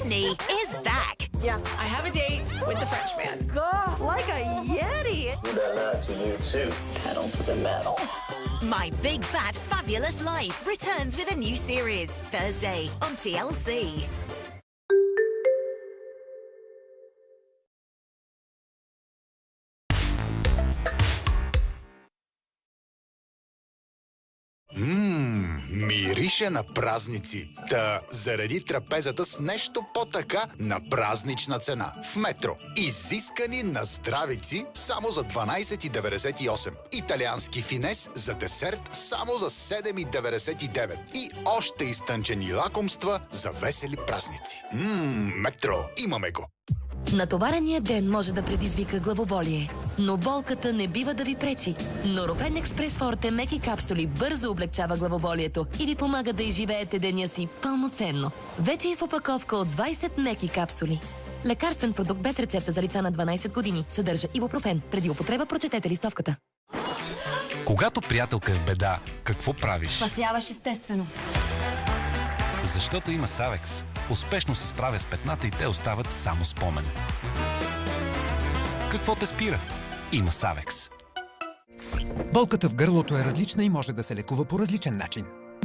Brittany is back. Yeah. I have a date with the Frenchman. God, like a Yeti. Good night to you too. Pedal to the metal. My Big Fat Fabulous Life returns with a new series Thursday on TLC. Мирише на празници. Та заради трапезата с нещо по-така на празнична цена. В Метро. Изискани на здравици само за 12,98. Италиански финес за десерт само за 7,99. И още изтънчени лакомства за весели празници. Метро. Имаме го. Натовареният ден може да предизвика главоболие, но болката не бива да ви пречи. Норофен Експрес Форте меки капсули бързо облегчава главоболието и ви помага да изживеете деня си пълноценно. Вече е в опаковка от 20 меки капсули. Лекарствен продукт без рецепта за лица на 12 години. Съдържа ибупрофен. Преди употреба прочетете листовката. Когато приятелка е в беда, какво правиш? Спасяваш естествено. Защото има Савекс. Успешно се справя с петната и те остават само спомен. Какво те спира? Има Савекс. Болката в гърлото е различна и може да се лекува по различен начин.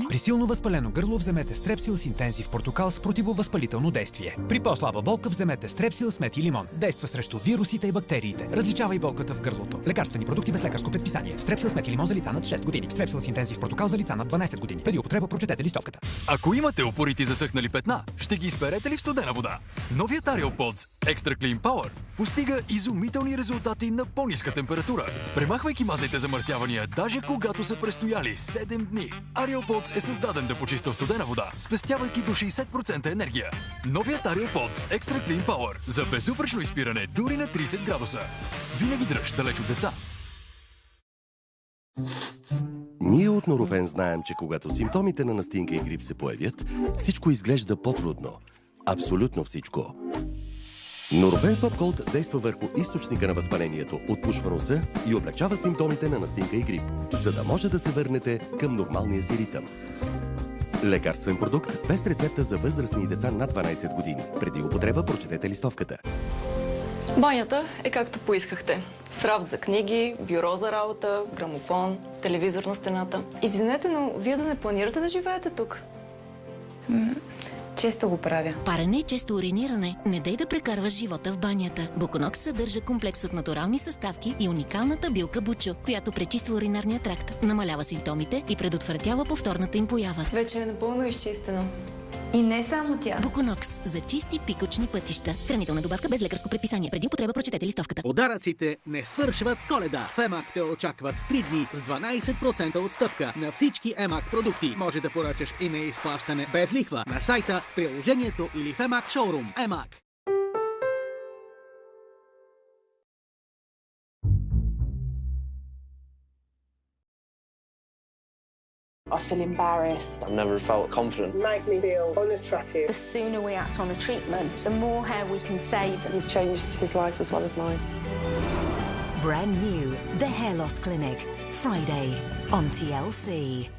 При силно възпалено гърло вземете Strepsils Intensive Портокал с противовъзпалително действие. При по-слаба болка вземете Strepsils мед и лимон. Действа срещу вирусите и бактериите. Различава и болката в гърлото. Лекарствени продукти без лекарско предписание. Strepsils мед и лимон за лица над 6 години. Strepsils Intensive Портокал за лица над 12 години. Преди употреба прочетете листовката. Ако имате упорити засъхнали петна, ще ги изперете ли в студена вода? Новият Ariel Pods Extra Clean Power постига изумителни резултати на по-ниска температура, премахвайки мазните замърсявания, даже когато са престояли 7 дни. Ariel Pods е създаден да почиства студена вода, спестявайки до 60% енергия. Новият Ariel Pods Extra Clean Power за безупречно изпиране дори на 30 градуса. Винаги дръж далеч от деца. Ние от Норофен знаем, че когато симптомите на настинка и грип се появят, всичко изглежда по-трудно. Абсолютно всичко. Норофен Стоп Колд действа върху източника на възпалението, отпушва носа и облегчава симптомите на настинка и грип, за да може да се върнете към нормалния си ритъм. Лекарствен продукт без рецепта за възрастни и деца над 12 години. Преди употреба прочетете листовката. Банята е както поискахте. Срафт за книги, бюро за работа, грамофон, телевизор на стената. Извинете, но вие да не планирате да живеете тук? Често го правя. Парене и често уриниране. Не дей да прекарваш живота в банята. Буконокс съдържа комплекс от натурални съставки и уникалната билка Бучо, която пречиства уринарния тракт, намалява симптомите и предотвратява повторната им поява. Вече е напълно изчистено. И не само тя. Буконокс за чисти пикочни пътища. Хранителна добавка без лекарско предписание. Преди употреба прочетете листовката. Подаръците не свършват с Коледа. В ЕМАК те очакват 3 дни с 12% отстъпка на всички ЕМАК продукти. Може да поръчаш и на изплащане без лихва на сайта, в приложението или в ЕМАК шоурум. ЕМАК. I feel embarrassed. I've never felt confident. Make me feel unattractive. The sooner we act on a treatment, the more hair we can save. You've changed his life as well as mine. Brand new, The Hair Loss Clinic, Friday on TLC.